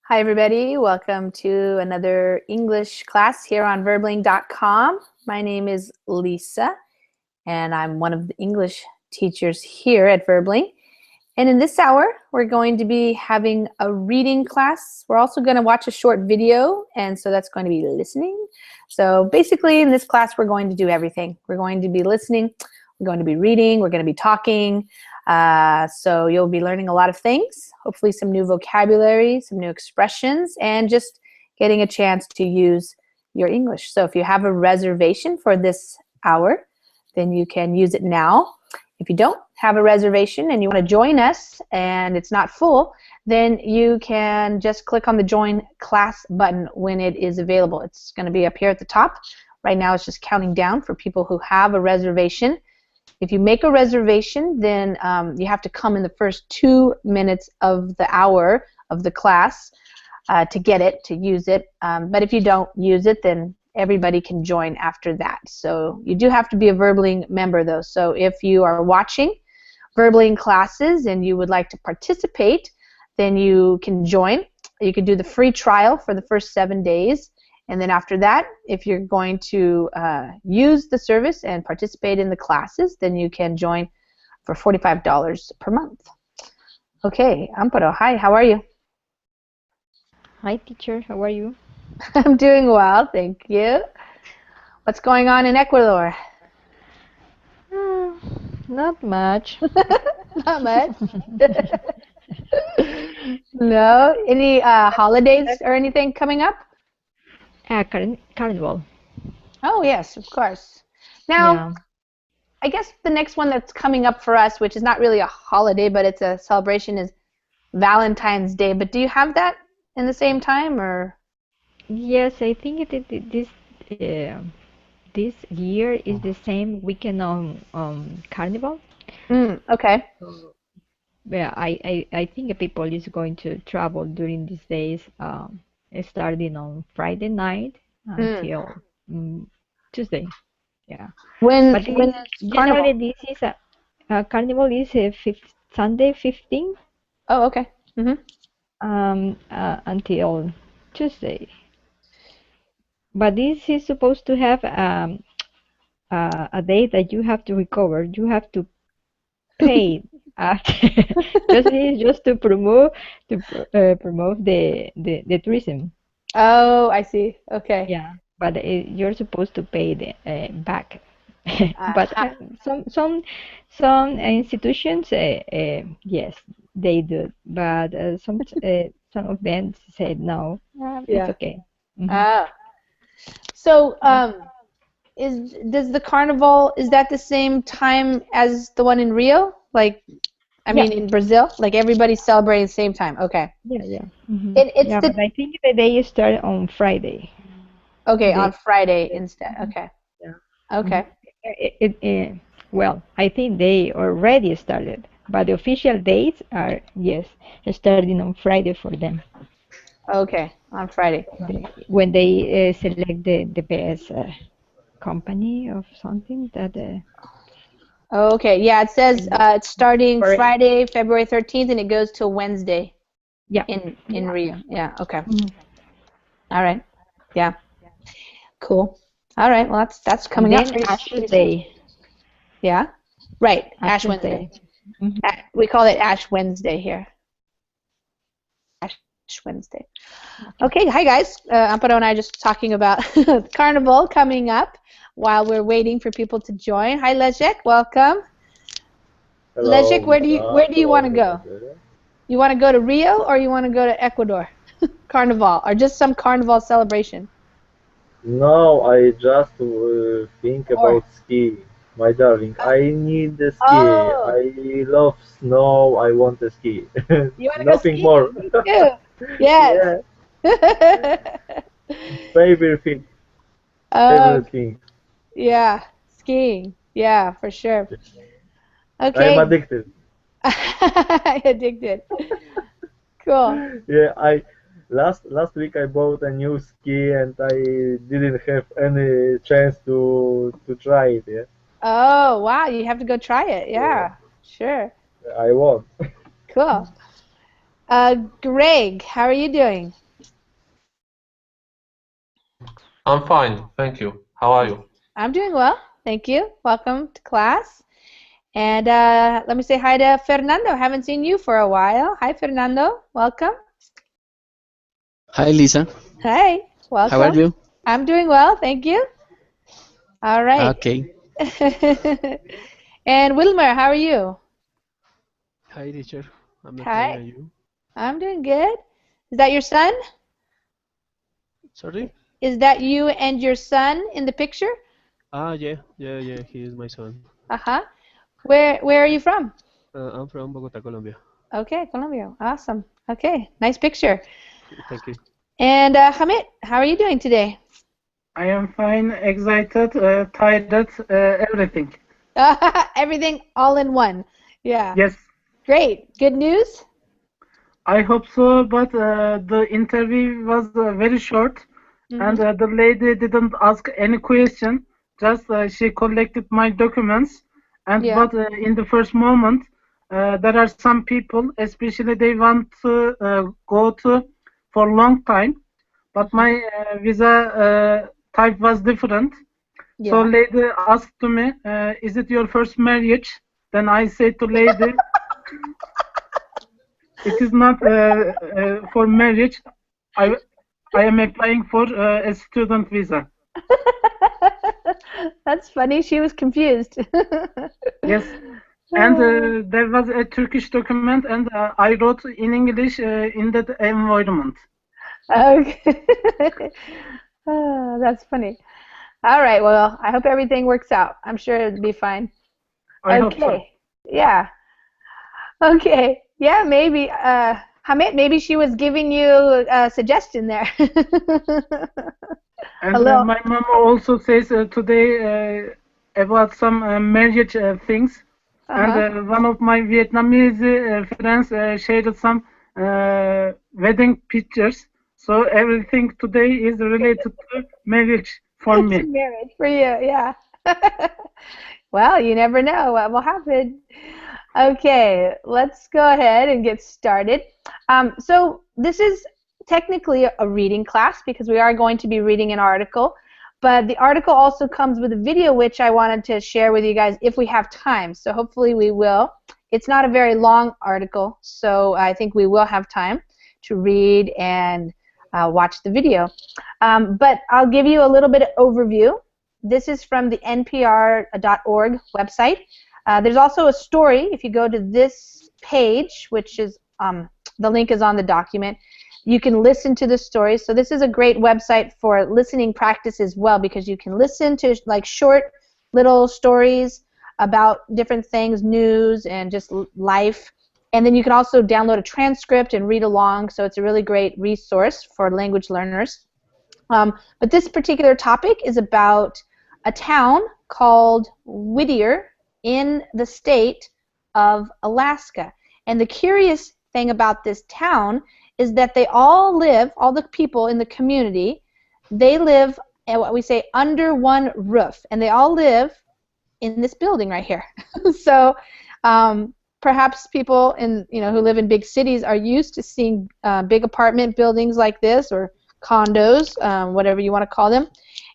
Hi, everybody. Welcome to another English class here on verbling.com. My name is Lisa, and I'm one of the English teachers here at Verbling. And in this hour, we're going to be having a reading class. We're also going to watch a short video, and so that's going to be listening. So basically, in this class, we're going to do everything. We're going to be listening, we're going to be reading, we're going to be talking. So you'll be learning a lot of things, hopefully some new vocabulary, some new expressions, and just getting a chance to use your English. So if you have a reservation for this hour, then you can use it now. If you don't have a reservation and you want to join us and it's not full, then you can just click on the Join Class button when it is available. It's going to be up here at the top. Right now it's just counting down for people who have a reservation. If you make a reservation, then you have to come in the first 2 minutes of the hour of the class to get it, to use it. But if you don't use it, then everybody can join after that. So you do have to be a Verbling member, though. So if you are watching Verbling classes and you would like to participate, then you can join. You can do the free trial for the first 7 days. And then after that, if you're going to use the service and participate in the classes, then you can join for $45 per month. Okay, Amparo, hi, how are you? Hi, teacher. How are you? I'm doing well, thank you. What's going on in Ecuador? Not much. Not much. No? Any holidays or anything coming up? Carnival. Oh, yes, of course. Now, Yeah. I guess the next one that's coming up for us, which is not really a holiday, but it's a celebration, is Valentine's Day. But do you have that in the same time, or? Yes, I think this year is the same weekend on Carnival. Okay. Yeah, I think people is going to travel during these days, starting on Friday night Mm. until Tuesday. Yeah. When But when this is generally Carnival? this is a Carnival is Sunday 15. Oh, okay. Until Tuesday. But this is supposed to have a day that you have to recover. You have to pay after just to promote the tourism. Oh, I see. Okay. Yeah, but you're supposed to pay the back. But Uh, some institutions, yes, they do. But some of them said no, it's yeah. okay. Hmm. Ah. So, does the carnival, is that the same time as the one in Rio? Like, I Yeah, mean, in Brazil? Like everybody's celebrating the same time. Okay. yeah. Hmm. It's Yeah, the but I think the day start on Friday. okay The, on Friday the instead. mhm, Okay. yeah. Hmm. Okay. Well, I think they already started, but the official dates are, yes, starting on Friday for them. Okay. On Friday. When they select the best company of something that Okay. Yeah, it says it's starting for Friday, February 13th, and it goes till Wednesday yeah. in Rio. Yeah. Okay. Mhm. All right. Yeah. Cool. All right. Well, that's And coming up then pretty Ashes soon. Day. Yeah. Right. Ash Ashes Wednesday. Day. Mhm. We call it Ash Wednesday here. Ash Wednesday. Okay. Okay. Hi guys. Amparo and I just talking about Carnival coming up while we're waiting for people to join. Hi Leszek. Welcome. Hello, Leszek, Lisa. where do you Hello, want to go? everybody. You want to go to Rio or you want to go to Ecuador? Carnival or just some Carnival celebration? Now I just think Or about ski, my darling. uh, I need the ski. oh, I love snow. I want the ski. you want to go Nothing more. skiing? Me too. Yes. Yeah, favorite thing. Oh, Favorite thing. yeah, skiing. Yeah, for sure. I am Okay. addicted. Addicted. Cool. Yeah, I last week I bought a new ski and I didn't have any chance to try it. Yeah, Oh, wow. You have to go try it. yeah, Yeah, sure. I want. Cool. Greg, how are you doing? I'm fine, thank you. How are you? I'm doing well, thank you. Welcome to class. And let me say hi to Fernando. Haven't seen you for a while. Hi, Fernando. Welcome. Hi, Lisa. Hi. How are Welcome. you? I'm doing well, thank you. All right. Okay. And Wilmer, how are you? Hi, teacher. I'm fine, Hi. and you? I'm doing good. Is that your son? Sorry? Is that you and your son in the picture? Yeah. He is my son. Uh-huh. Where are you from? I'm from Bogota, Colombia. Okay, Colombia. Awesome. Okay, nice picture. Thank you. And Hamid, how are you doing today? I am fine, excited, tired, everything. Everything all in one. Yeah. Yes, Great. Good news? I hope so, but the interview was very short, and Mm-hmm. the lady didn't ask any question. Just she collected my documents, and Yeah. but in the first moment, there are some people, especially they want to go to for long time, but Mm-hmm. my visa type was different. So Yeah. lady asked to me, "Is it your first marriage?" Then I said to lady, "It is not for marriage. I I am applying for a student visa." That's funny. She was confused. Yes, and there was a Turkish document, and I wrote in English in that environment. Okay. That's funny. All right. Well, I hope everything works out. I'm sure it'll be fine. I hope so. Okay. Yeah. Okay. Yeah, maybe. Hamid, maybe she was giving you a suggestion there. A And little. my mom also says today about some marriage things. And Uh-huh. one of my Vietnamese friends shared some wedding pictures. So everything today is related to marriage for It's me. marriage for you. Yeah. Well, you never know what will happen. Okay, let's go ahead and get started. So this is technically a reading class because we are going to be reading an article, but the article also comes with a video which I wanted to share with you guys if we have time. So hopefully we will. It's not a very long article, so I think we will have time to read and watch the video. But I'll give you a little bit of overview. This is from the npr.org website. There's also a story. If you go to this page, which is the link is on the document, you can listen to the story. So this is a great website for listening practice as well because you can listen to like short little stories about different things, news and just life. And then you can also download a transcript and read along. So it's a really great resource for language learners. But this particular topic is about a town called Whittier in the state of Alaska. And the curious thing about this town is that they all live, all the people in the community, they live at what we say under one roof. And they all live in this building right here. So perhaps people who live in big cities are used to seeing big apartment buildings like this or condos, whatever you want to call them,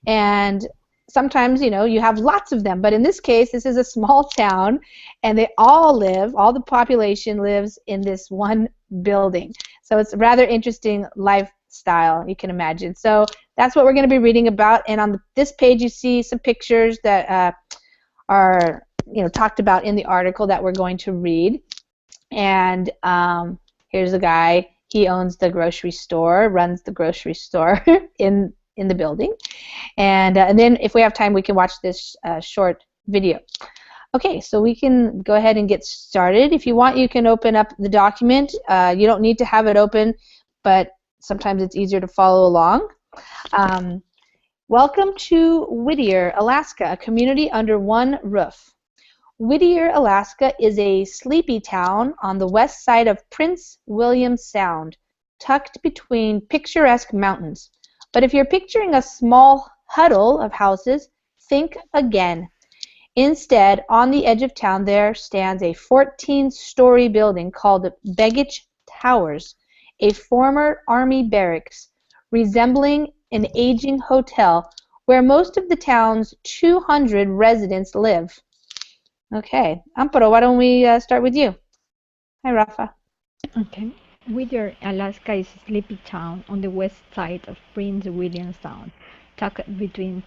and sometimes you have lots of them, but in this case this is a small town and they all the population lives in this one building. So it's a rather interesting lifestyle, you can imagine. So that's what we're going to be reading about, and on this page you see some pictures that are talked about in the article that we're going to read. And here's a guy. He owns the grocery store, runs the grocery store in the building. And then if we have time, we can watch this short video. Okay, so we can go ahead and get started. If you want, you can open up the document. You don't need to have it open, but sometimes it's easier to follow along. Welcome to Whittier, Alaska, a community under one roof. Whittier, Alaska is a sleepy town on the west side of Prince William Sound, tucked between picturesque mountains. But if you're picturing a small huddle of houses, think again. Instead, on the edge of town there stands a 14-story building called Begich Towers, a former army barracks resembling an aging hotel where most of the town's 200 residents live. Okay, Amparo, why don't we start with you? Hi, Rafa. Okay. Whittier, Alaska is a sleepy town on the west side of Prince William Sound, tucked between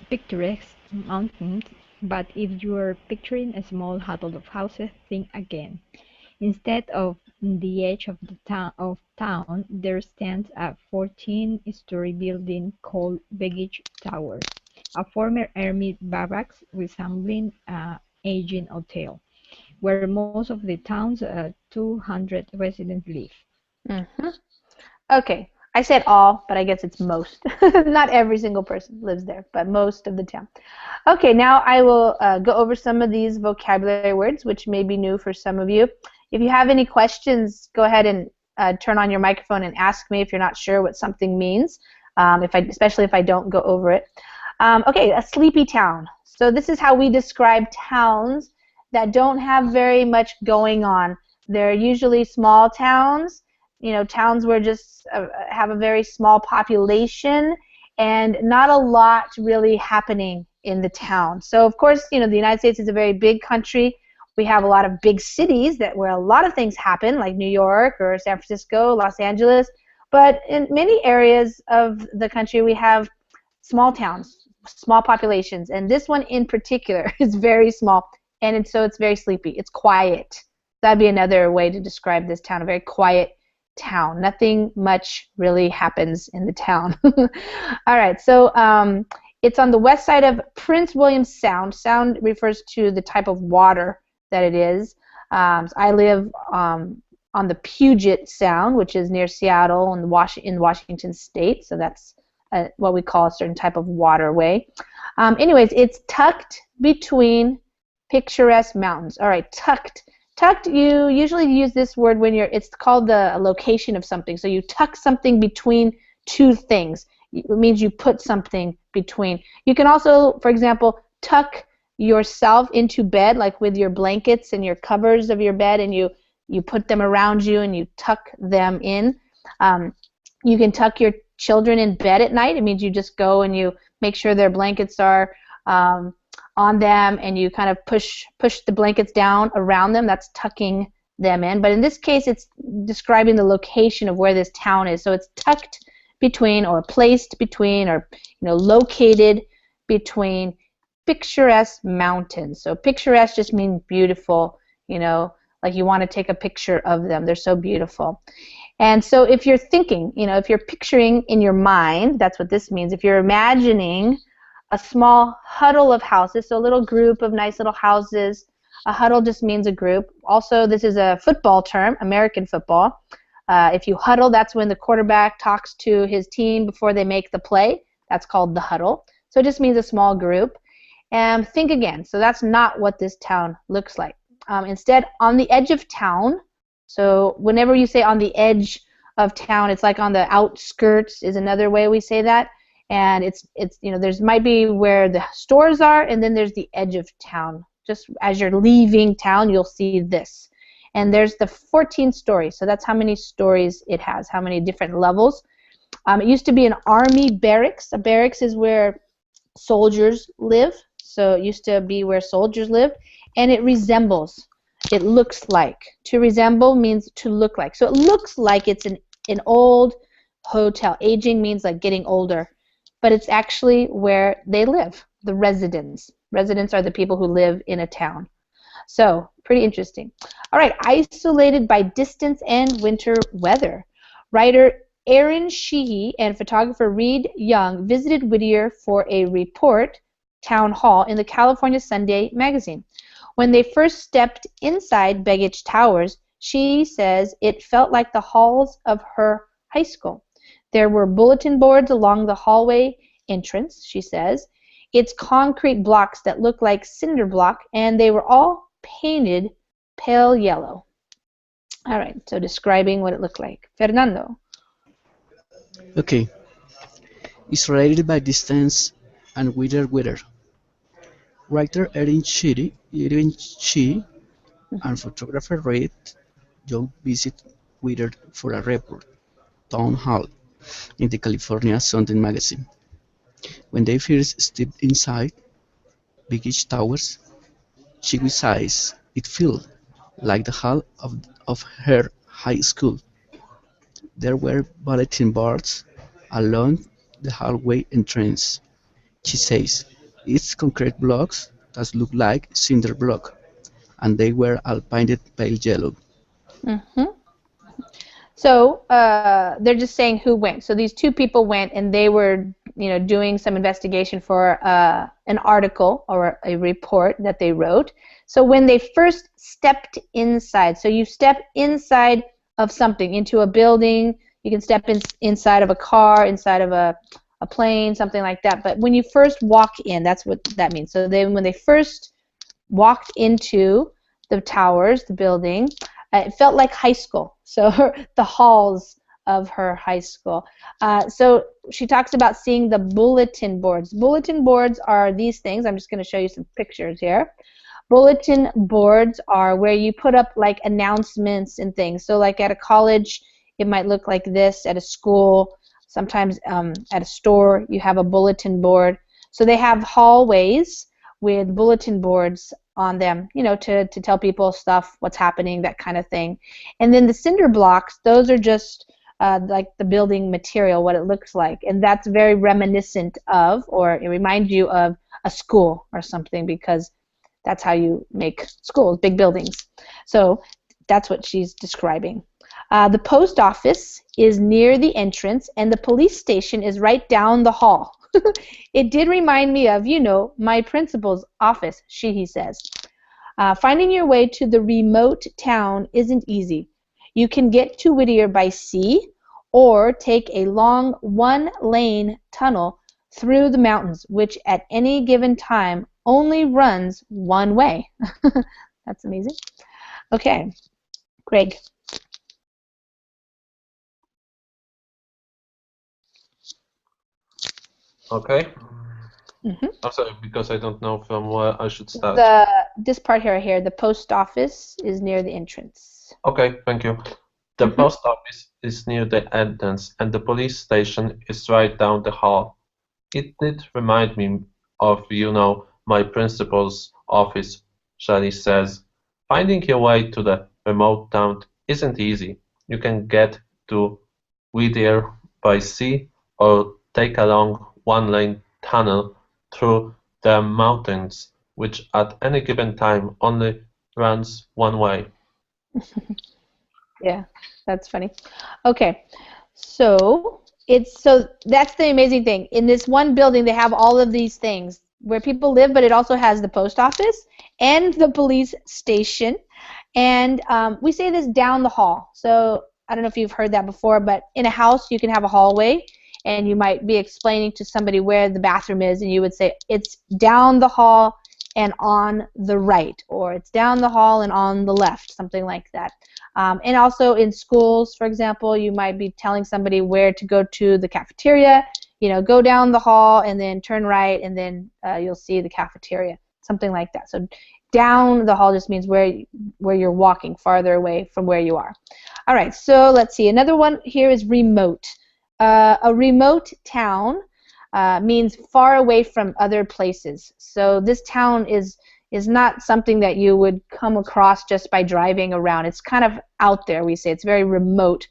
picturesque mountains, but if you're picturing a small huddle of houses, think again. Instead of the edge of the town, there stands a 14-story building called Baggage Tower, a former army barracks resembling an aging hotel, where most of the town's 200 residents live. Mm-hmm. Okay, I said all, but I guess it's most. Not every single person lives there, but most of the town. Okay, now I will go over some of these vocabulary words, which may be new for some of you. If you have any questions, go ahead and turn on your microphone and ask me if you're not sure what something means, especially if I don't go over it. Okay, a sleepy town. So this is how we describe towns that don't have very much going on. They're usually small towns, towns where just have a very small population and not a lot really happening in the town. So of course, the United States is a very big country. We have a lot of big cities where a lot of things happen, like New York or San Francisco, Los Angeles. But in many areas of the country, we have small towns, small populations. And this one in particular is very small, and so it's very sleepy. It's quiet. That'd be another way to describe this town, a very quiet town. Nothing much really happens in the town. All right, so it's on the west side of Prince William Sound. Sound refers to the type of water that it is. I live on the Puget Sound, which is near Seattle in Washington State, so that's what we call a certain type of waterway. Anyways, it's tucked between picturesque mountains. All right, tucked. Tucked, you usually use this word when it's called the location of something. So you tuck something between two things. It means you put something between. You can also, for example, tuck yourself into bed, like with your blankets and your covers of your bed, and you put them around you and you tuck them in. You can tuck your children in bed at night. It means you just go and you make sure their blankets are on them, and you kind of push the blankets down around them. That's tucking them in. But in this case, it's describing the location of where this town is. So it's tucked between, or placed between, or located between picturesque mountains. So picturesque just means beautiful, like you want to take a picture of them. They're so beautiful. And so if you're thinking, if you're picturing in your mind, that's what this means. If you're imagining a small huddle of houses, so a little group of nice little houses. A huddle just means a group. Also, this is a football term, American football. If you huddle, that's when the quarterback talks to his team before they make the play. That's called the huddle. So it just means a small group. And think again. So that's not what this town looks like. Instead, on the edge of town, so whenever you say on the edge of town, it's like on the outskirts is another way we say that. And it's there's might be where the stores are, and then there's the edge of town. Just as you're leaving town, you'll see this. And there's the 14 stories. So that's how many stories it has, how many different levels. It used to be an army barracks. A barracks is where soldiers live. So it used to be where soldiers lived. And it resembles. It looks like. To resemble means to look like. So it looks like it's an old hotel. Aging means like getting older. But it's actually where they live, the residents. Residents are the people who live in a town. So, pretty interesting. All right, isolated by distance and winter weather. Writer Aaron Sheehy and photographer Reed Young visited Whittier for a report, town hall, in the California Sunday magazine. When they first stepped inside Baggage Towers, she says it felt like the halls of her high school. There were bulletin boards along the hallway entrance, she says. It's concrete blocks that look like cinder block, and they were all painted pale yellow. All right, so describing what it looked like. Fernando. Okay, isolated by distance and Whittier. Writer Erin Shee and photographer Reed Young visit Whittier for a report, Town Hall, in the California Sunday magazine. When they first stepped inside Biggish Towers, she says it felt like the hall of her high school. There were bulletin boards along the hallway entrance. She says it's concrete blocks that look like cinder block, and they were all painted pale yellow. Mm-hmm. So they're just saying who went. So these two people went, and they were, doing some investigation for an article or a report that they wrote. So when they first stepped inside, so you step inside of something, into a building, you can step inside of a car, inside of a plane, something like that. But when you first walk in, that's what that means. So when they first walked into the towers, the building, it felt like high school. So the halls of her high school. So she talks about seeing the bulletin boards. Bulletin boards are these things. I'm just going to show you some pictures here. Bulletin boards are where you put up like announcements and things. So like at a college, it might look like this. At a school, sometimes at a store, you have a bulletin board. So they have hallways with bulletin boards on them, to tell people stuff, what's happening, that kind of thing. And then the cinder blocks, those are just like the building material, what it looks like. And that's very reminiscent of, or it reminds you of a school or something, because that's how you make schools, big buildings. So that's what she's describing. The post office is near the entrance, and the police station is right down the hall. It did remind me of, my principal's office, he says. Finding your way to the remote town isn't easy. You can get to Whittier by sea or take a long one-lane tunnel through the mountains, which at any given time only runs one way. That's amazing. Okay, Greg. Okay. Mm-hmm. I'm sorry, because I don't know from where I should start. This part here, the post office is near the entrance. Okay, thank you. The post office is near the entrance, and the police station is right down the hall. It did remind me of, my principal's office, Shelley says. Finding your way to the remote town isn't easy. You can get to Whittier by sea or take a long one-lane tunnel through the mountains, which at any given time only runs one way. Yeah, that's funny. Okay, so that's the amazing thing. In this one building, they have all of these things where people live, but it also has the post office and the police station. And we say this down the hall. So I don't know if you've heard that before, but in a house, you can have a hallway, and you might be explaining to somebody where the bathroom is, and you would say, it's down the hall and on the right, or it's down the hall and on the left, something like that. And also in schools, for example, you might be telling somebody where to go to the cafeteria. Go down the hall and then turn right, and then you'll see the cafeteria, something like that. So down the hall just means where you're walking, farther away from where you are. All right, so let's see. Another one here is remote. A remote town means far away from other places. So this town is not something that you would come across just by driving around. It's kind of out there, we say. It's very remote.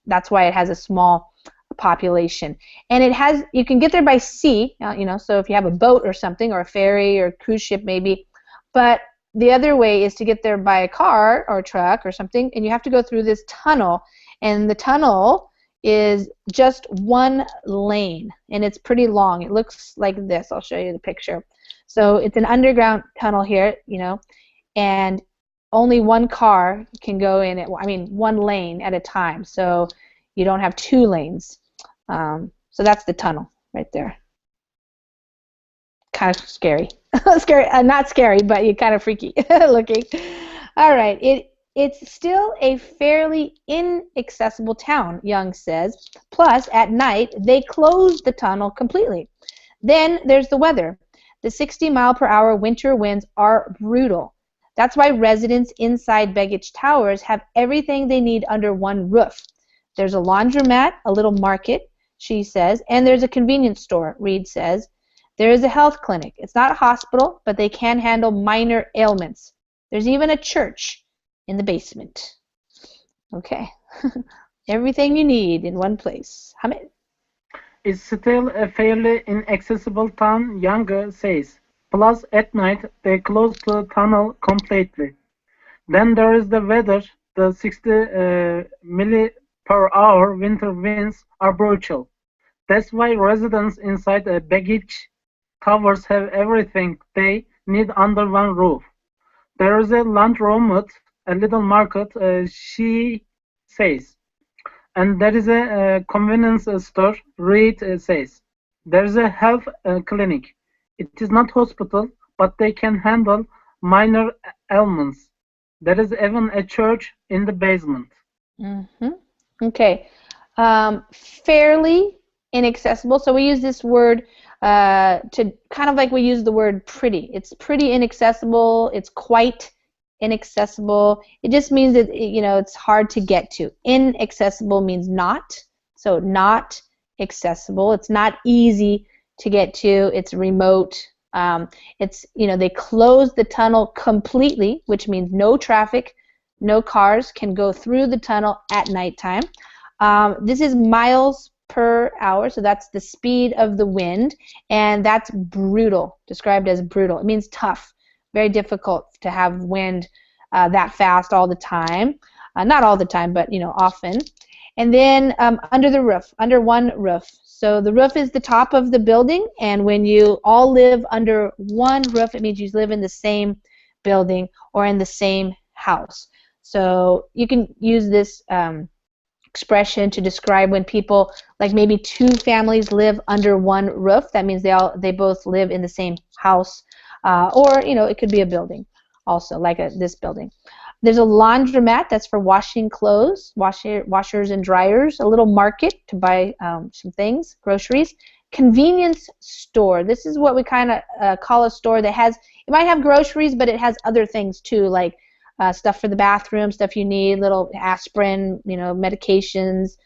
That's why it has a small population. And you can get there by sea, so if you have a boat or something, or a ferry or a cruise ship maybe. But the other way is to get there by a car or a truck or something, and you have to go through this tunnel. And the tunnel is just one lane, and it's pretty long. It looks like this. I'll show you the picture. So it's an underground tunnel here, and only one car can go in it. One lane at a time. So you don't have two lanes. So that's the tunnel right there. Kind of scary. Scary, not scary, but you kind of freaky looking. All right. It's still a fairly inaccessible town, Young says. Plus, at night, they close the tunnel completely. Then there's the weather. The 60-mile-per-hour winter winds are brutal. That's why residents inside Begich Towers have everything they need under one roof. There's a laundromat, a little market, she says, and there's a convenience store, Reed says. There is a health clinic. It's not a hospital, but they can handle minor ailments. There's even a church in the basement. Okay. Everything you need in one place. Hamid? It's still a fairly inaccessible town, Younger says. Plus, at night, they close the tunnel completely. Then there is the weather. The 60 milli per hour winter winds are brutal. That's why residents inside Begich Towers have everything they need under one roof. There is a laundromat, a little market, she says. And there is a convenience store, Reed says. There is a health clinic. It is not hospital, but they can handle minor ailments. There is even a church in the basement. Okay. Fairly inaccessible. So we use this word to kind of like we use the word pretty. It's pretty inaccessible. It's quite inaccessible. It just means that it's hard to get to. Inaccessible means not. So not accessible. It's not easy to get to. It's remote. It's they close the tunnel completely, which means no traffic, no cars can go through the tunnel at nighttime. This is miles per hour, so that's the speed of the wind, and that's brutal, described as brutal. It means tough, very difficult to have wind that fast all the time. Not all the time, but often. And then under the roof, under one roof. So the roof is the top of the building, and when you all live under one roof, it means you live in the same building or in the same house. So you can use this expression to describe when people, like maybe two families, live under one roof. That means they both live in the same house, or it could be a building, also like this building. There's a laundromat that's for washing clothes, washers and dryers. A little market to buy some things, groceries. Convenience store. This is what we kind of call a store that has. It might have groceries, but it has other things too, like stuff for the bathroom, stuff you need, little aspirin, medications,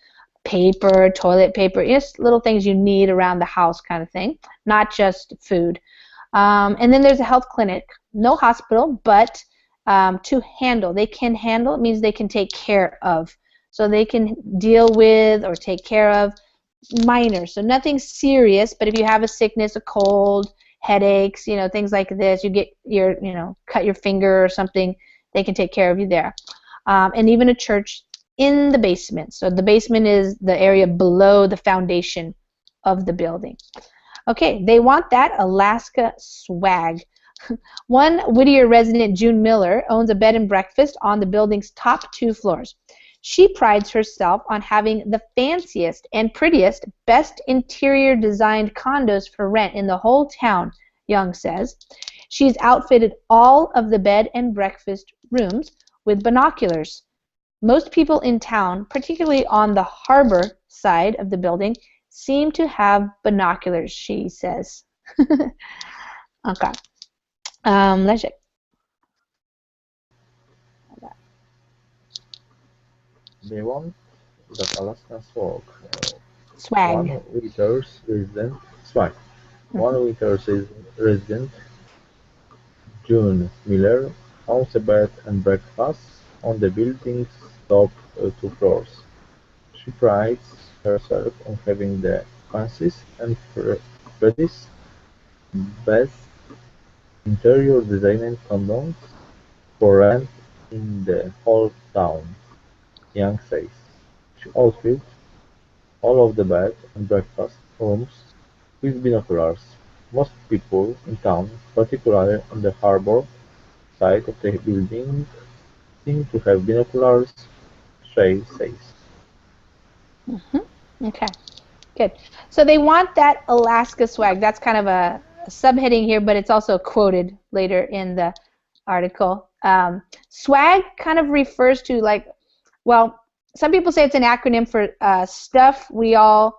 paper, toilet paper, just little things you need around the house kind of thing, not just food. And then there's a health clinic, no hospital, but to handle. They can handle, it means they can take care of. So they can deal with or take care of minor, so nothing serious, but if you have a sickness, a cold, headaches, things like this, you get your, cut your finger or something, they can take care of you there. And even a church in the basement. So the basement is the area below the foundation of the building. Okay, they want that Alaska swag. One Whittier resident, June Miller, owns a bed and breakfast on the building's top 2 floors. She prides herself on having the fanciest and prettiest, best interior designed condos for rent in the whole town, Young says. She's outfitted all of the bed and breakfast rooms with binoculars. Most people in town, particularly on the harbor side of the building, seem to have binoculars, she says. Okay. Let's check. They want that Alaskan swag. Swag. One Whittier's resident, June Miller, owns a bed and breakfast on the building's top 2 floors. She prides herself on having the fanciest and prettiest, best interior designed condoms for rent in the whole town, Young says. She outfits all of the bed and breakfast rooms with binoculars. Most people in town, particularly on the harbor side of the building, seem to have binoculars, Shay says. Okay, good. So they want that Alaska swag. That's kind of a subheading here, but it's also quoted later in the article. Swag kind of refers to some people say it's an acronym for stuff we all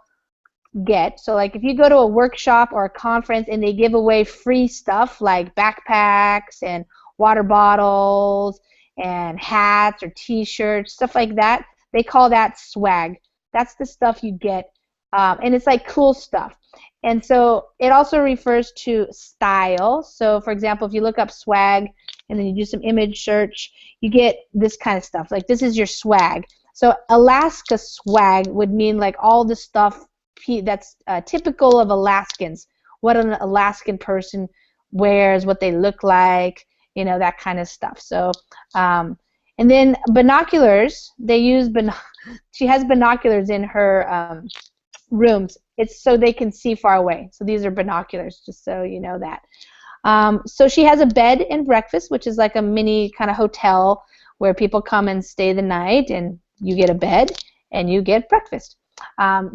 get. So like if you go to a workshop or a conference and they give away free stuff like backpacks and water bottles and hats or T-shirts, stuff like that. They call that swag. That's the stuff you get, and it's like cool stuff. And so it also refers to style. So, for example, if you look up swag and then you do some image search, you get this kind of stuff. Like, this is your swag. So Alaska swag would mean like all the stuff that's typical of Alaskans, what an Alaskan person wears, what they look like, you know, that kind of stuff. So, and then binoculars, they use, she has binoculars in her rooms. It's so they can see far away. So these are binoculars, just so you know that. So she has a bed and breakfast, which is like a mini kind of hotel where people come and stay the night, and you get a bed and you get breakfast.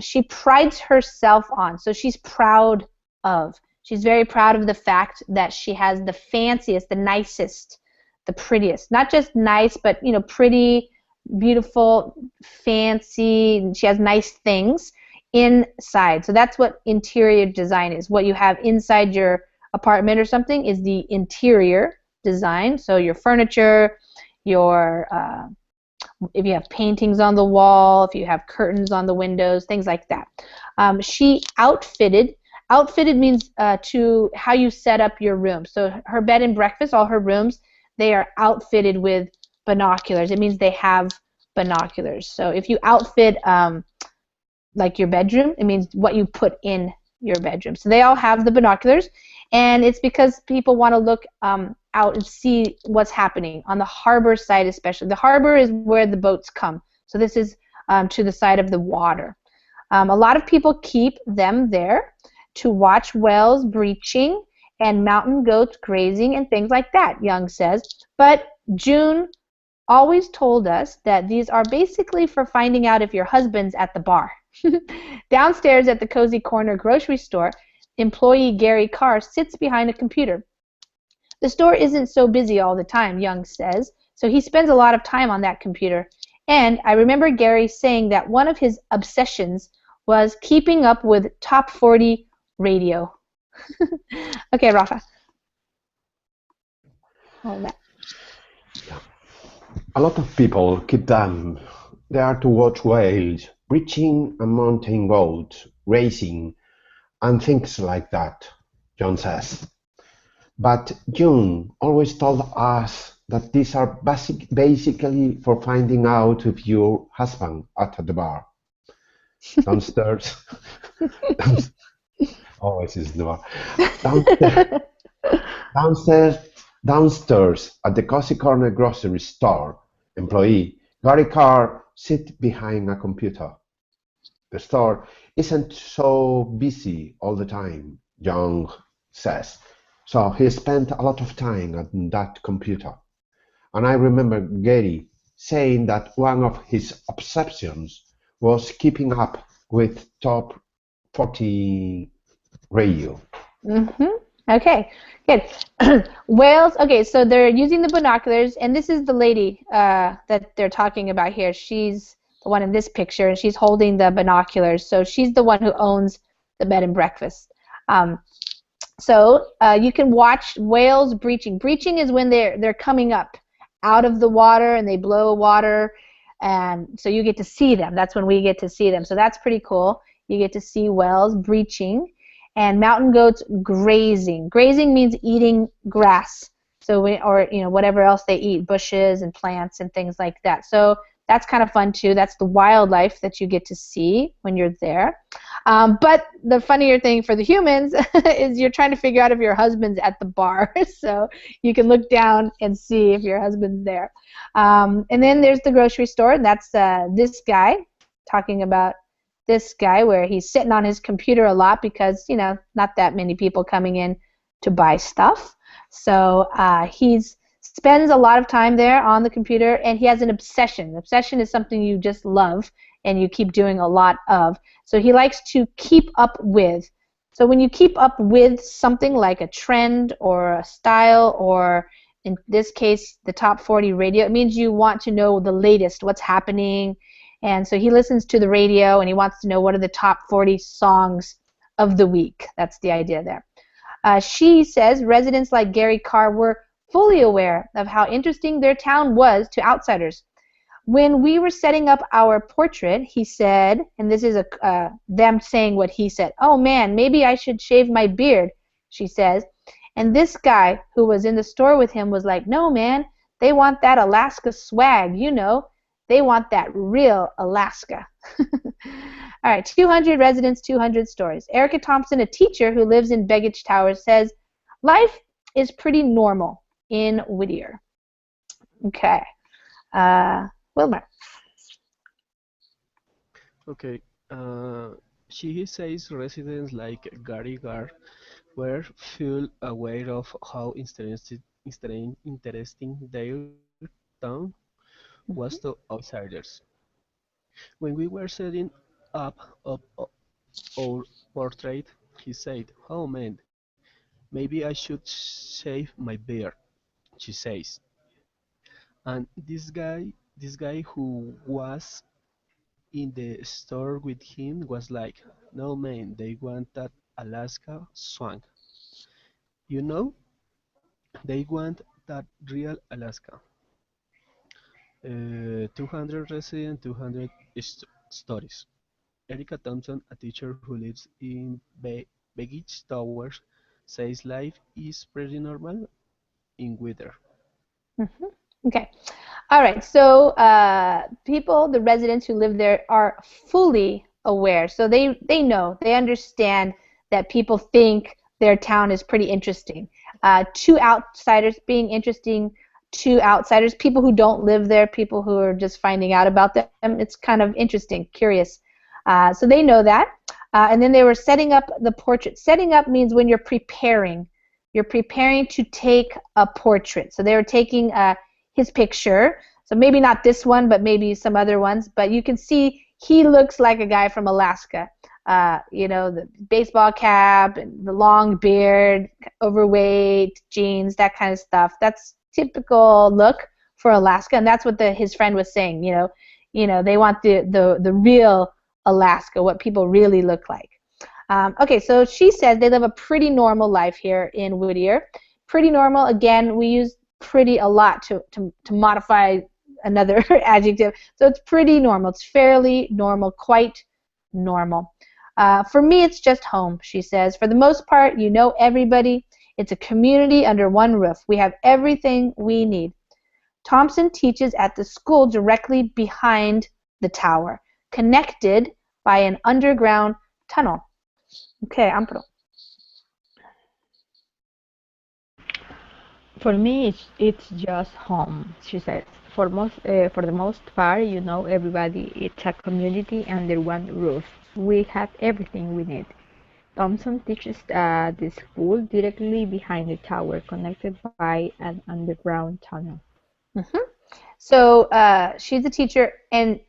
She prides herself on, so she's proud of. She's very proud of the fact that she has the fanciest, the nicest, the prettiest. Not just nice, but, you know, pretty, beautiful, fancy, and she has nice things inside. So that's what interior design is. What you have inside your apartment or something is the interior design. So your furniture, your if you have paintings on the wall, if you have curtains on the windows, things like that. She outfitted. Outfitted means to how you set up your room. So her bed and breakfast, all her rooms, they are outfitted with binoculars. It means they have binoculars. So if you outfit like your bedroom, it means what you put in your bedroom. So they all have the binoculars, and it's because people want to look out and see what's happening on the harbor side, especially. The harbor is where the boats come. So this is to the side of the water. A lot of people keep them there to watch whales breaching and mountain goats grazing and things like that, Young says. But June always told us that these are basically for finding out if your husband's at the bar. Downstairs at the Cozy Corner grocery store, employee Gary Carr sits behind a computer. The store isn't so busy all the time, Young says, so he spends a lot of time on that computer. And I remember Gary saying that one of his obsessions was keeping up with top 40 radio. Okay, Rafa. All that. A lot of people keep them there to watch whales breaching and mountain goats racing and things like that, John says. But June always told us that these are basically for finding out if your husband at the bar. Downstairs, always is the bar. Downstairs at the Cozy Corner grocery store, employee Gary Carr sits behind a computer. The store isn't so busy all the time, Young says, so he spent a lot of time at that computer. And I remember Gary saying that one of his obsessions was keeping up with top 40 radio. Okay, good. Whales, okay, so they're using the binoculars, and this is the lady that they're talking about here. She's the one in this picture, and she's holding the binoculars. So she's the one who owns the bed and breakfast. So you can watch whales breaching. Breaching is when they're coming up out of the water and they blow water, and so you get to see them. That's when we get to see them. So that's pretty cool. You get to see whales breaching. And mountain goats grazing. Grazing means eating grass, so or you know, whatever else they eat, bushes and plants and things like that. So that's kind of fun too. That's the wildlife that you get to see when you're there. But the funnier thing for the humans is you're trying to figure out if your husband's at the bar. So you can look down and see if your husband's there. And then there's the grocery store, and that's this guy talking about this guy where he's sitting on his computer a lot because, you know, not that many people coming in to buy stuff. So he spends a lot of time there on the computer, and he has an obsession. Obsession is something you just love and you keep doing a lot of. So he likes to keep up with. So when you keep up with something like a trend or a style, or in this case the top 40 radio, it means you want to know the latest, what's happening. And so he listens to the radio, and he wants to know what are the top 40 songs of the week. That's the idea there. She says residents like Gary Carr were fully aware of how interesting their town was to outsiders. When we were setting up our portrait, he said, and this is them saying what he said, "Oh man, maybe I should shave my beard," she says. And this guy who was in the store with him was like, "No man, they want that Alaska swag, you know. They want that real Alaska." All right, 200 residents, 200 stories. Erica Thompson, a teacher who lives in Baggage Towers, says, life is pretty normal in Whittier. Okay. Wilmer. Okay. She says residents like Gary Gar were full aware of how interesting their town was to outsiders. When we were setting up our portrait, he said, "Oh man, maybe I should shave my beard," she says. And this guy who was in the store with him was like, "No man, they want that Alaska swag. You know, they want that real Alaska." 200 residents, 200 stories. Erica Thompson, a teacher who lives in Baggage Towers, says life is pretty normal in Whittier. Mm-hmm. Okay. All right. So people, the residents who live there, are fully aware. So they know, they understand that people think their town is pretty interesting. To outsiders, being interesting to outsiders, people who don't live there, people who are just finding out about them, it's kind of interesting, curious. So they know that. And then they were setting up the portrait. Setting up means when you're preparing. You're preparing to take a portrait. So they were taking his picture. So maybe not this one, but maybe some other ones. But you can see he looks like a guy from Alaska. You know, the baseball cap, and the long beard, overweight, jeans, that kind of stuff. That's typical look for Alaska, and that's what his friend was saying. You know, they want the real Alaska, what people really look like. Okay, so she says they live a pretty normal life here in Whittier. Pretty normal. Again, we use pretty a lot to modify another adjective. So it's pretty normal. It's fairly normal, quite normal. For me, it's just home, she says. For the most part, you know everybody. It's a community under one roof. We have everything we need. Thompson teaches at the school directly behind the tower, connected by an underground tunnel. Okay, Amparo. For me, it's just home, she says. For the most part, you know everybody. It's a community under one roof. We have everything we need. Thompson teaches at the school directly behind the tower, connected by an underground tunnel. Mm-hmm. So she's a teacher, and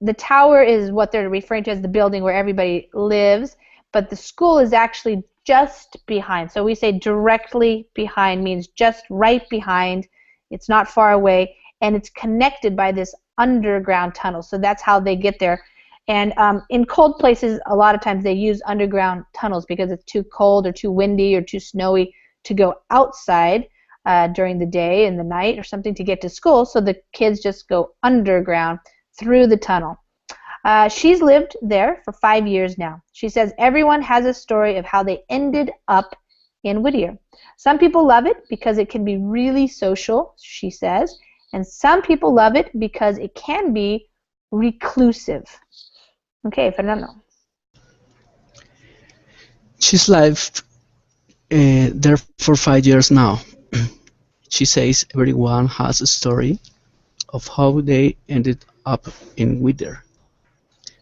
the tower is what they're referring to as the building where everybody lives, but the school is actually just behind. So we say directly behind means just right behind. It's not far away, and it's connected by this underground tunnel. So that's how they get there. And in cold places, a lot of times they use underground tunnels because it's too cold or too windy or too snowy to go outside during the day and the night or something to get to school. So the kids just go underground through the tunnel. She's lived there for 5 years now. She says everyone has a story of how they ended up in Whittier. Some people love it because it can be really social, she says, and some people love it because it can be reclusive. Okay, Fernando. She's lived there for 5 years now. She says everyone has a story of how they ended up in Whittier.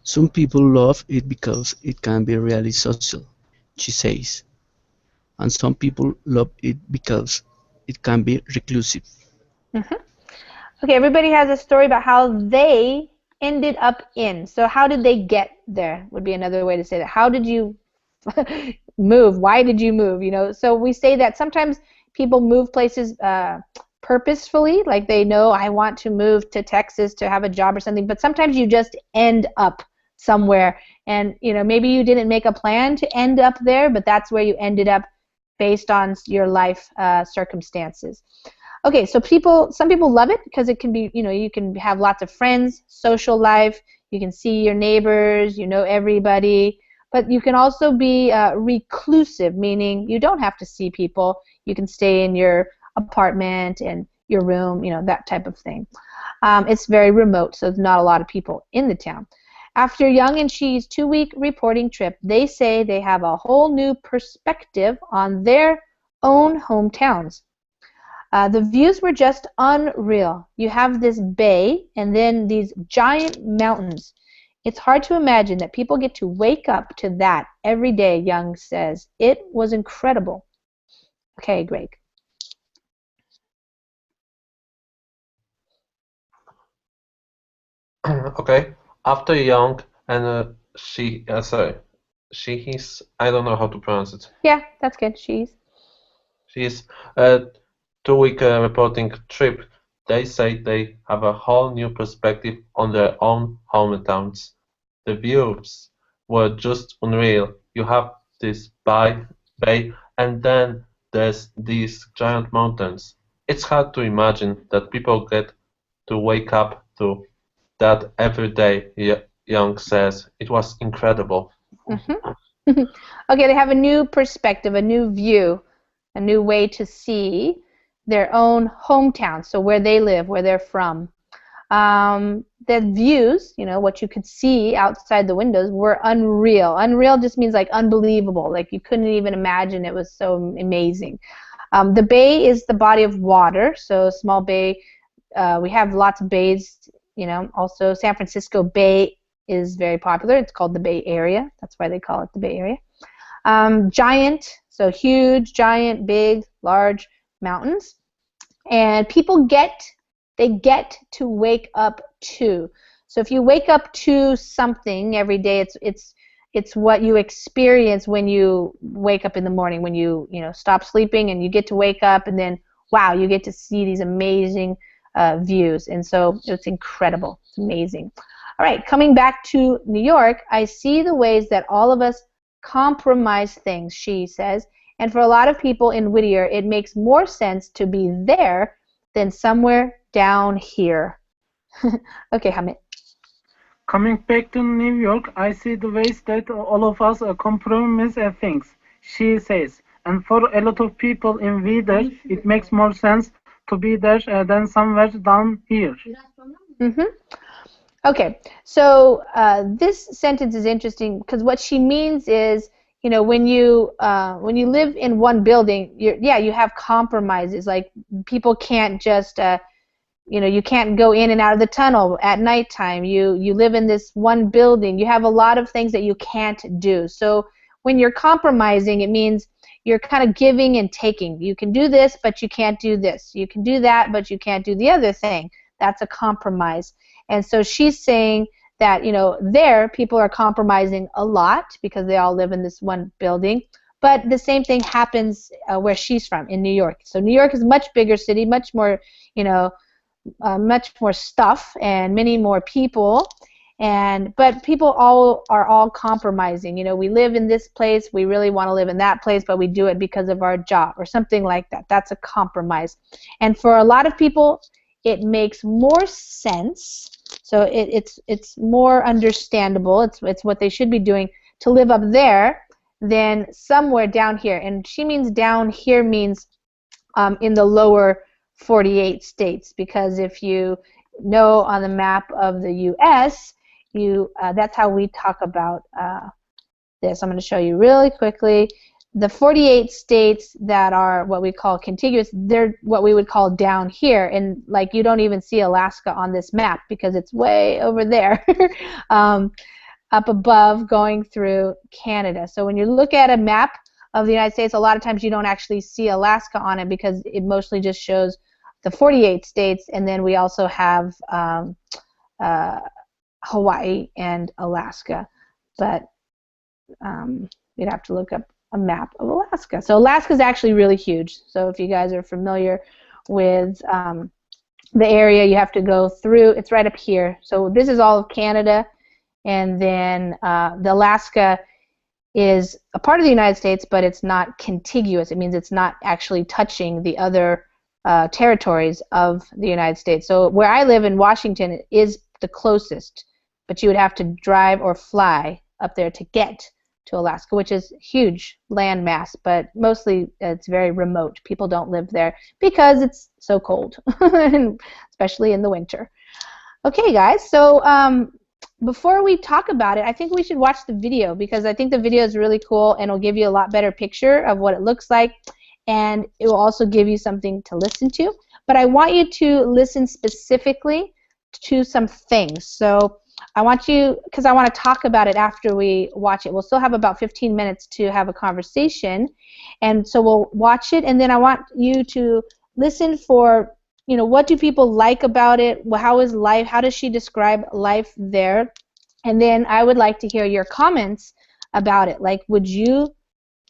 Some people love it because it can be really social, she says, and some people love it because it can be reclusive. Mm-hmm. Okay, everybody has a story about how they ended up in. So how did they get there would be another way to say that. How did you move? Why did you move? You know, so we say that sometimes people move places purposefully, like they know I want to move to Texas to have a job or something, but sometimes you just end up somewhere, and you know, maybe you didn't make a plan to end up there, but that's where you ended up based on your life circumstances. Okay, so some people love it because it can be, you can have lots of friends, social life, you can see your neighbors, you know everybody, but you can also be reclusive, meaning you don't have to see people. You can stay in your apartment and your room, that type of thing. It's very remote, so there's not a lot of people in the town. After Young and Shee's 2-week reporting trip, they say they have a whole new perspective on their own hometowns. The views were just unreal. You have this bay and then these giant mountains. It's hard to imagine that people get to wake up to that every day, Young says. It was incredible. Okay, Greg. Okay, after Young and she's, I don't know how to pronounce it. Yeah, that's good. She's 2-week reporting trip. They say they have a whole new perspective on their own hometowns. The views were just unreal. You have this bay, and then there's these giant mountains. It's hard to imagine that people get to wake up to that every day, Young says. It was incredible. Okay, they have a new perspective, a new view, a new way to see their own hometown, so where they live, where they're from. The views, what you could see outside the windows, were unreal. Unreal just means like unbelievable, like you couldn't even imagine. It was so amazing. The bay is the body of water, so small bay. We have lots of bays, also San Francisco Bay is very popular. It's called the Bay Area. That's why they call it the Bay Area. Giant, so huge, giant, big, large mountains. And people get to wake up to. So if you wake up to something every day, it's what you experience when you wake up in the morning, when you stop sleeping and you get to wake up, and then wow, you get to see these amazing views. And so it's incredible. It's amazing. All right, coming back to New York, I see the ways that all of us compromise things, she says. And for a lot of people in Whittier, it makes more sense to be there than somewhere down here. Okay, Hamid. Coming back to New York, I see the ways that all of us compromise things, she says. And for a lot of people in Whittier, it makes more sense to be there than somewhere down here. Okay, so this sentence is interesting because what she means is, when you live in one building, you have compromises. Like people can't just, you can't go in and out of the tunnel at nighttime. You live in this one building. You have a lot of things that you can't do. So when you're compromising, it means you're kind of giving and taking. You can do this, but you can't do this. You can do that, but you can't do the other thing. That's a compromise. And so she's saying that, there people are compromising a lot because they all live in this one building. But the same thing happens where she's from, in New York. So New York is a much bigger city, much more, much more stuff and many more people. But people are all compromising. We live in this place, we really want to live in that place, but we do it because of our job or something like that. That's a compromise. And for a lot of people, it makes more sense. So it's more understandable. It's what they should be doing to live up there than somewhere down here. And she means down here means in the lower 48 states, because if you know on the map of the U.S., that's how we talk about this. I'm going to show you really quickly. The 48 states that are what we call contiguous, they're what we would call down here, and like you don't even see Alaska on this map because it's way over there up above going through Canada. So when you look at a map of the United States, a lot of times you don't actually see Alaska on it because it mostly just shows the 48 states, and then we also have Hawaii and Alaska, but you'd have to look up a map of Alaska. So Alaska is actually really huge. So if you guys are familiar with the area, you have to go through. It's right up here. So this is all of Canada, and then the Alaska is a part of the United States, but it's not contiguous. It means it's not actually touching the other territories of the United States. So where I live in Washington is the closest, but you would have to drive or fly up there to get to Alaska, which is huge land mass, but mostly it's very remote. People don't live there because it's so cold, especially in the winter. Okay, guys, so before we talk about it, I think we should watch the video because I think the video is really cool and it'll give you a lot better picture of what it looks like, and it will also give you something to listen to. But I want you to listen specifically to some things. So I want you, because I want to talk about it after we watch it. We'll still have about 15 minutes to have a conversation, and so we'll watch it, and then I want you to listen for, you know, what do people like about it? How is life? How does she describe life there? And then I would like to hear your comments about it. Like, would you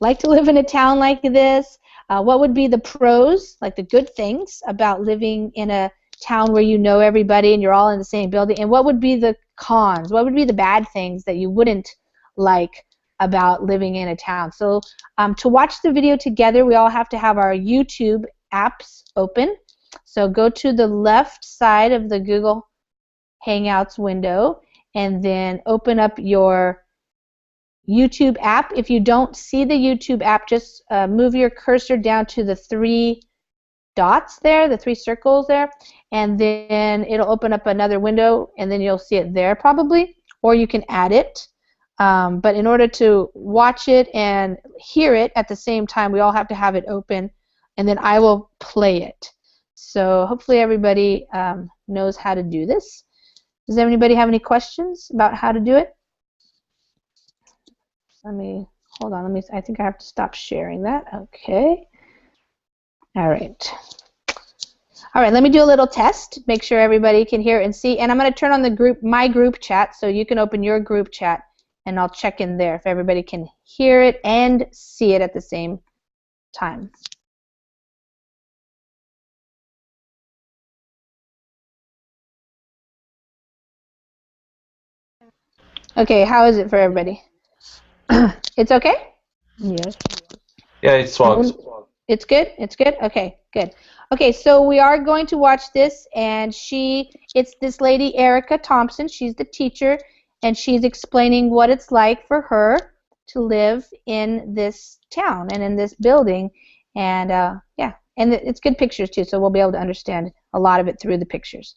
like to live in a town like this? What would be the pros, like the good things about living in a town where you know everybody and you're all in the same building? And what would be the cons? What would be the bad things that you wouldn't like about living in a town? So to watch the video together, we all have to have our YouTube apps open. So go to the left side of the Google Hangouts window and then open up your YouTube app. If you don't see the YouTube app, just move your cursor down to the 3 dots there, the 3 circles there, and then it'll open up another window and then you'll see it there probably, or you can add it. But in order to watch it and hear it at the same time, we all have to have it open, and then I will play it. So hopefully everybody knows how to do this. Does anybody have any questions about how to do it? Let me, hold on, I think I have to stop sharing that. Okay. All right. All right, let me do a little test, make sure everybody can hear and see, and I'm going to turn on the my group chat so you can open your group chat, and I'll check in there if everybody can hear it and see it at the same time. Okay, how is it for everybody? It's okay? Yes. Yeah, it's works. It's good? It's good? Okay, good. Okay, so we are going to watch this, and it's this lady, Erica Thompson. She's the teacher, and she's explaining what it's like for her to live in this town and in this building. And, yeah, and it's good pictures, too, so we'll be able to understand a lot of it through the pictures.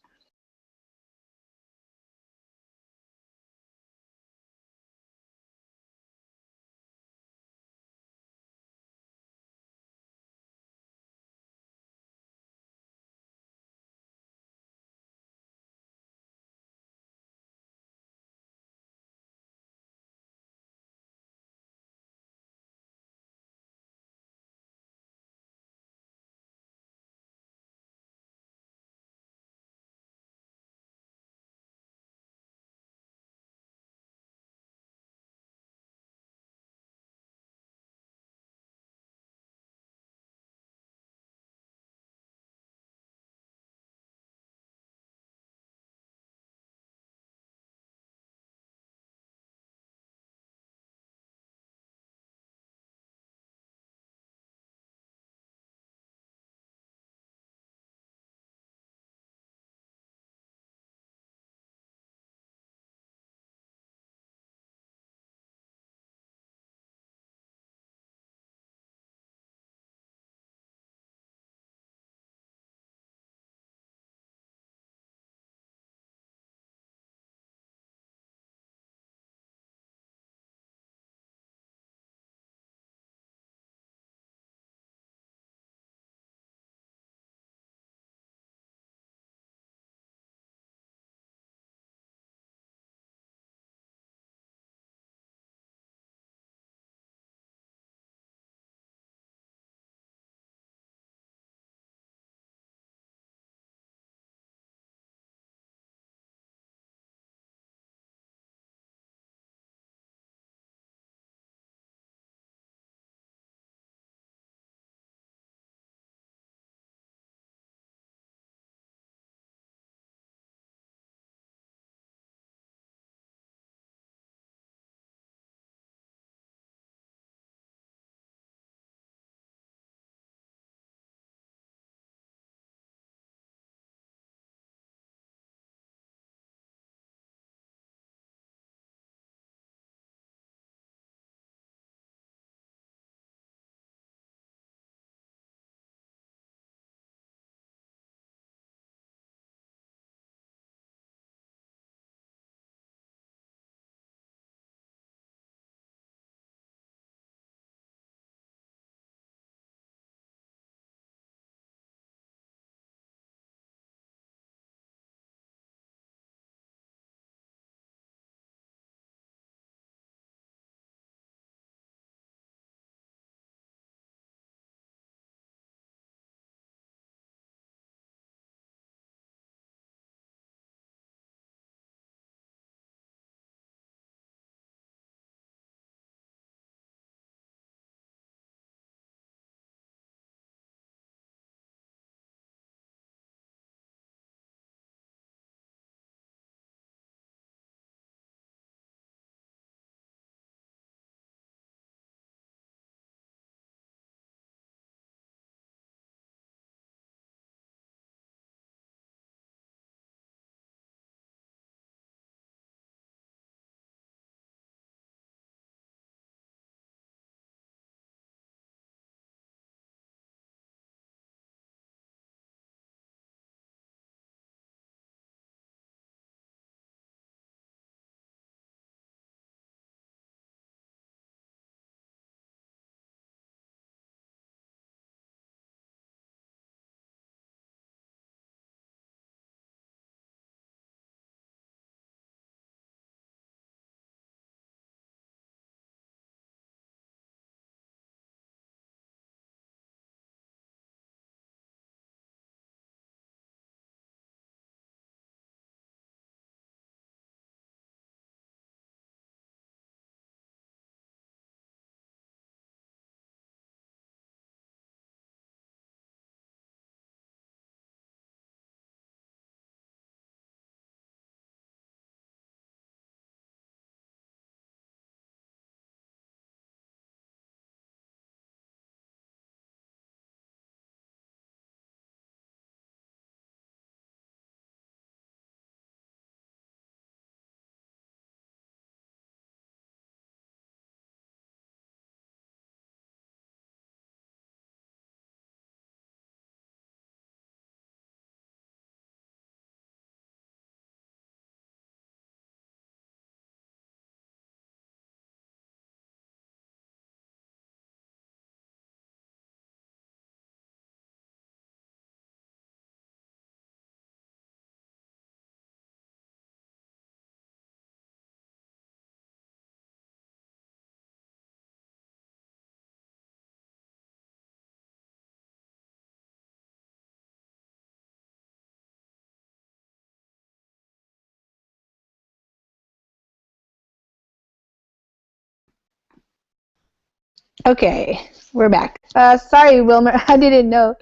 Okay, we're back. Sorry, Wilmer, I didn't know.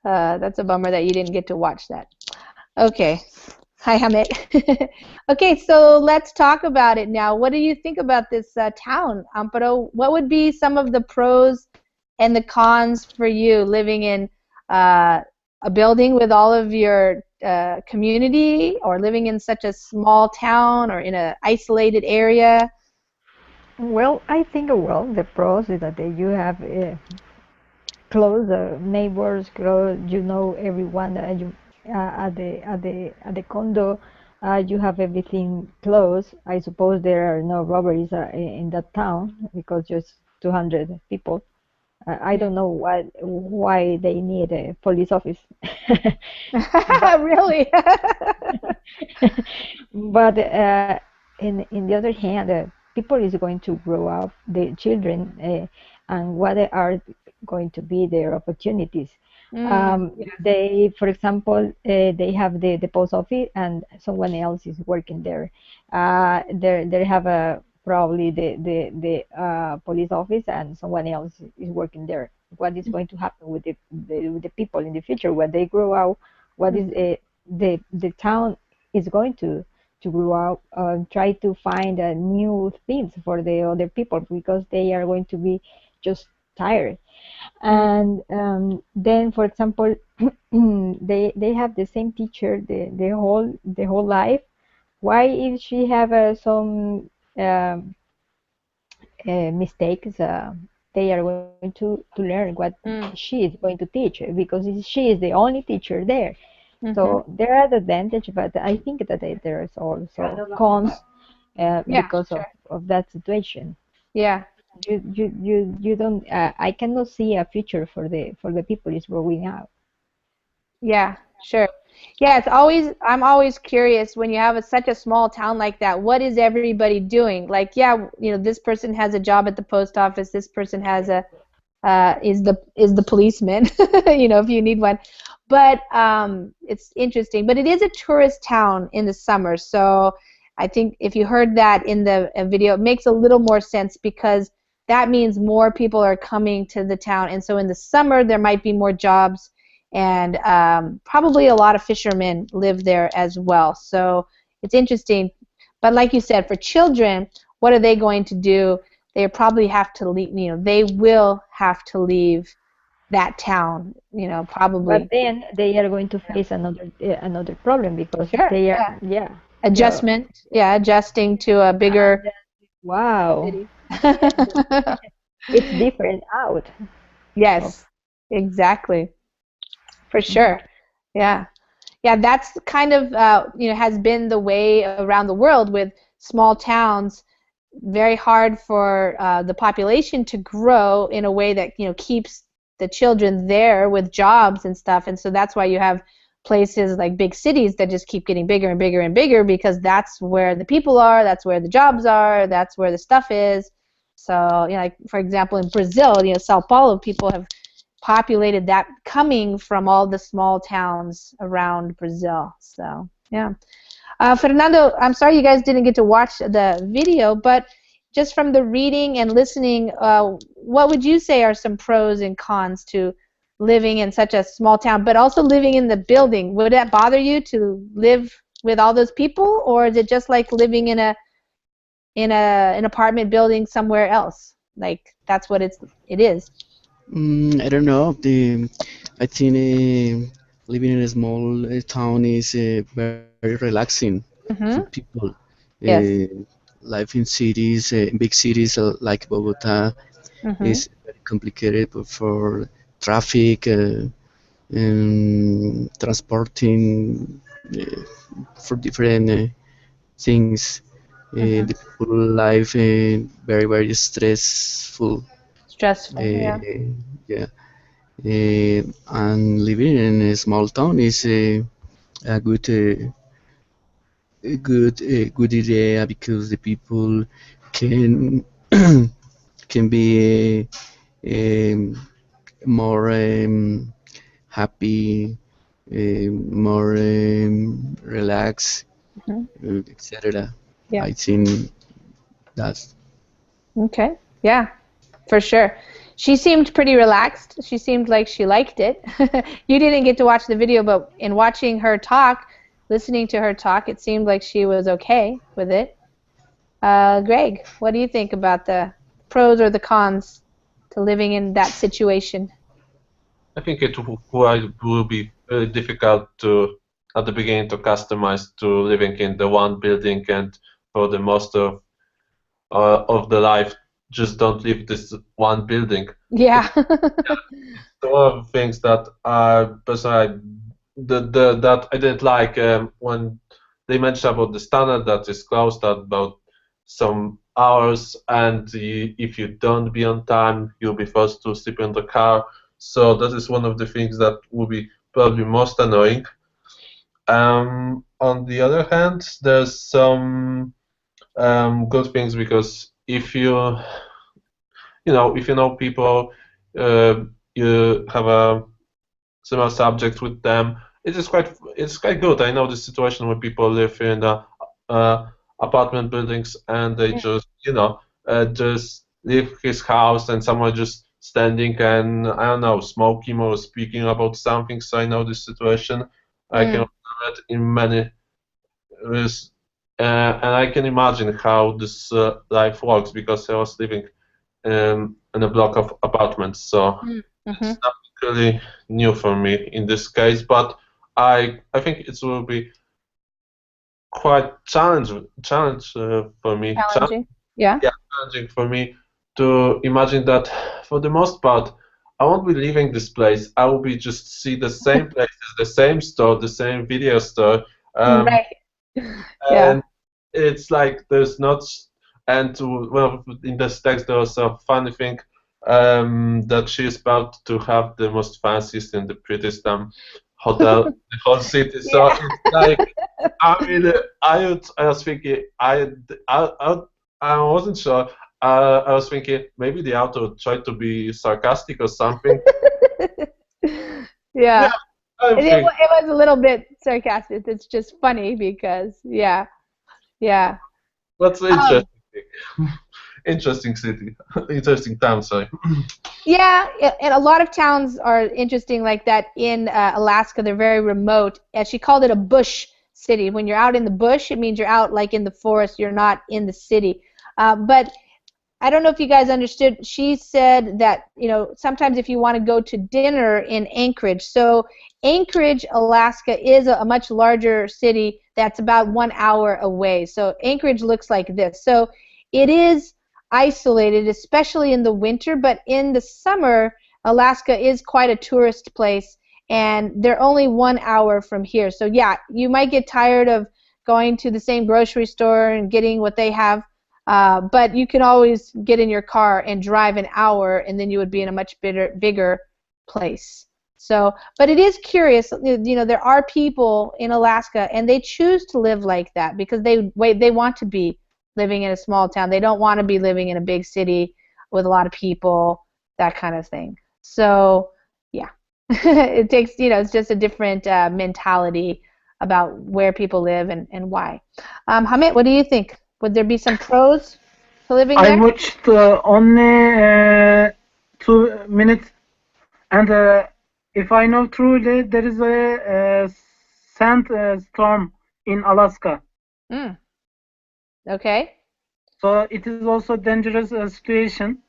That's a bummer that you didn't get to watch that. Okay. Hi, Hamid. Okay, so let's talk about it now. What do you think about this town, Amparo? What would be some of the pros and the cons for you living in uh, a building with all of your community, or living in such a small town or in an isolated area? Well, I think the pros is that you have close neighbors, close, you know everyone you at the condo. You have everything close. I suppose there are no robberies in that town because just 200 people. I don't know why they need a police office. But Really? but in the other hand, people is going to grow up, the children, and what are going to be their opportunities. Yeah. They, for example, they have the post office, and someone else is working there. They have a probably the police office, and someone else is working there. What is going to happen with with the people in the future when they grow up? What is the town is going to grow up, try to find new things for the other people because they are going to be just tired. And then, for example, they have the same teacher the whole life. Why if she have some um, mistakes, they are going to learn what Mm. she is going to teach because she is the only teacher there. Mm-hmm. So there are the advantage, but I think that there is also cons Yeah, because sure. of that situation. Yeah. You don't. I cannot see a future for the people is growing up. Yeah, sure. Yeah, I'm always curious when you have such a small town like that, what is everybody doing? Like, yeah, this person has a job at the post office, this person has a is the policeman, if you need one. But it's interesting. But it is a tourist town in the summer, so I think if you heard that in the video, it makes a little more sense because that means more people are coming to the town, and so in the summer there might be more jobs, and probably a lot of fishermen live there as well. So it's interesting. But like you said, for children, what are they going to do? They probably have to leave, they will have to leave that town, But probably. then they are going to face another problem because Sure, they are, yeah. yeah, yeah. Adjustment, yeah, adjusting to a And bigger wow, city. it's different out of. Yes, exactly, for Mhm. sure. Yeah. Yeah, that's kind of has been the way around the world with small towns. Very hard for the population to grow in a way that keeps the children there with jobs and stuff, and so that's why you have places like big cities that just keep getting bigger and bigger and bigger because that's where the people are, that's where the jobs are, that's where the stuff is. So like for example in Brazil, Sao Paulo, people have populated that coming from all the small towns around Brazil. So yeah. Fernando, I'm sorry you guys didn't get to watch the video, but just from the reading and listening, what would you say are some pros and cons to living in such a small town, but also living in the building? Would that bother you to live with all those people, or is it just like living in an apartment building somewhere else? Like that's what it is. I don't know. I think living in a small town is very relaxing for Mm-hmm. people. Uh, Yes. Life in cities, big cities like Bogota, Mm-hmm. is very complicated for traffic, transporting for different things. Mm-hmm. The people life very stressful. Stressful. Yeah. Yeah. And living in a small town is a good idea because the people can can be more happy, more relaxed, Mm-hmm. etc. Yeah. I think that's Okay. Yeah. For sure. She seemed pretty relaxed. She seemed like she liked it. You didn't get to watch the video, but in watching her talk, listening to her talk, it seemed like she was okay with it. Greg, what do you think about the pros or the cons to living in that situation? I think it will be very difficult to, at the beginning, to customize to living in the one building, and for the most of the life, just don't leave this one building. Yeah. There are things that I personally that I didn't like when they mentioned about the standard that is closed at about some hours, and if you don't be on time, you'll be forced to sleep in the car. So that is one of the things that will be probably most annoying. On the other hand, there's some good things, because if if you know people, you have a similar subject with them. It's quite good. I know the situation where people live in apartment buildings, and they just just leave his house, and someone just standing and, I don't know, smoking or speaking about something. So I know this situation. I can observe it in many ways, and I can imagine how this life works, because I was living in a block of apartments. So it's not really new for me in this case, but I think it will be quite challenge for me. Challenging. Yeah. Yeah, challenging for me to imagine that for the most part I won't be leaving this place. I will be just see the same places, the same store, the same video store. Right. Yeah. And it's like there's not, and well, in this text there was a funny thing, that she is about to have the most fanciest and the prettiest hotel in the whole city. So it's like, I mean, I was thinking, I wasn't sure. I was thinking maybe the author tried to be sarcastic or something. Yeah. I It think was a little bit sarcastic. It's just funny because, yeah. that's interesting. Interesting city, interesting town. Sorry. Yeah, and a lot of towns are interesting like that in Alaska. They're very remote. And she called it a bush city. When you're out in the bush, it means you're out like in the forest. You're not in the city. But I don't know if you guys understood. She said that, sometimes if you want to go to dinner in Anchorage. So Anchorage, Alaska is a much larger city that's about 1 hour away. So Anchorage looks like this. So it is isolated, especially in the winter, but in the summer, Alaska is quite a tourist place, and they're only 1 hour from here. So yeah, you might get tired of going to the same grocery store and getting what they have, but you can always get in your car and drive an hour, and then you would be in a much bigger place. So, but it is curious, there are people in Alaska, and they choose to live like that because they want to be living in a small town. They don't want to be living in a big city with a lot of people, that kind of thing. So, yeah, it takes, it's just a different mentality about where people live and why. Hamid, what do you think? Would there be some pros to living there? I watched only 2 minutes, and if I know truly, there is a sandstorm in Alaska. Okay. So it is also dangerous situation.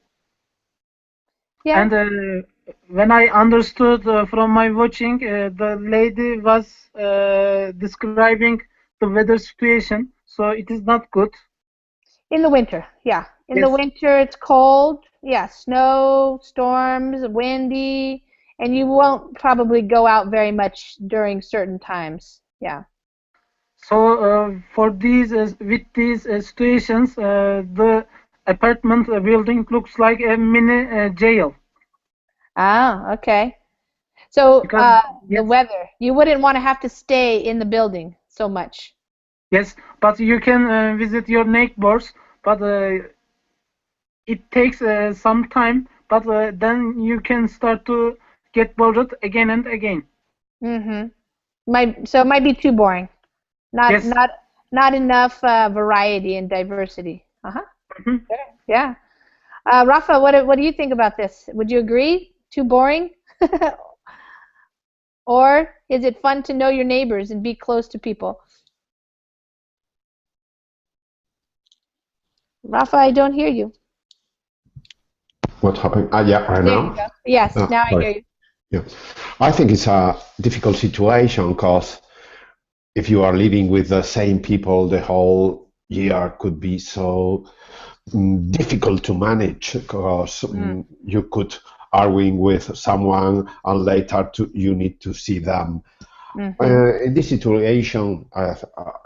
Yeah. And when I understood from my watching, the lady was describing the weather situation. So it is not good. In the winter, yeah. In the Yes. winter, it's cold. Yeah, snow, storms, windy, and you won't probably go out very much during certain times. Yeah. So for these with these situations, the apartment building looks like a mini jail. Ah, okay. So Because the yes, weather, you wouldn't want to have to stay in the building so much. yes, but you can visit your neighbors, but it takes some time. But then you can start to get bored again and again. So it might be too boring. Not Yes. not enough variety and diversity. Mhm. Yeah. Rafa, what do you think about this? Would you agree? Too boring? Or is it fun to know your neighbors and be close to people? Rafa, I don't hear you. What happened? Yeah, right There you now. go. Yes, now I Sorry. hear you. Yeah, I think it's a difficult situation because if you are living with the same people the whole year could be so difficult to manage because you could arguing with someone and later you need to see them. In this situation, in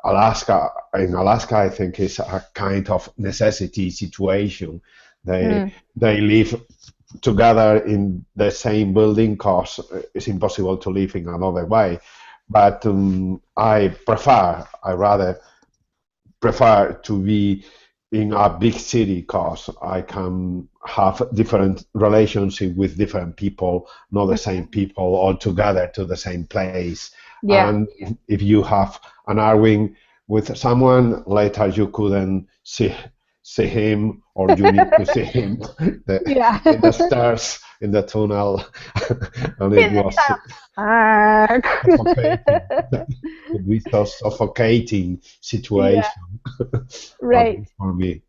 Alaska, I think it's a kind of necessity situation. They live together in the same building because it's impossible to live in another way. But I rather prefer to be in a big city because I can have different relationship with different people, not the same people all together to the same place. Yeah. And if you have an arguing with someone, later you couldn't see him, or you need to see him Yeah. in the stairs, in the tunnel, and it was suffocating. Could be so suffocating situation. Right. For me.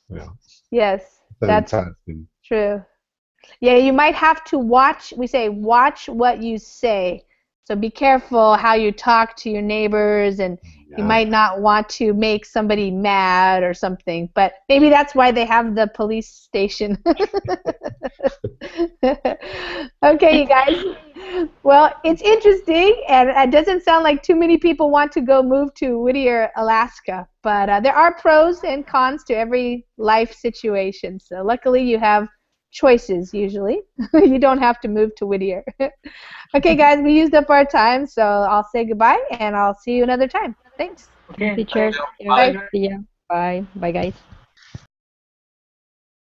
Yeah. Yes, that's Interesting. true. Yeah, you might have to watch, we say watch what you say. So be careful how you talk to your neighbors, and you might not want to make somebody mad or something, but maybe that's why they have the police station. Okay, you guys. Well, it's interesting, and it doesn't sound like too many people want to go move to Whittier, Alaska, but there are pros and cons to every life situation. So luckily you have choices usually. You don't have to move to Whittier. Okay, guys, we used up our time, so I'll say goodbye, and I'll see you another time. Thanks. Okay. Teacher, Bye. see ya. Bye. Bye, guys.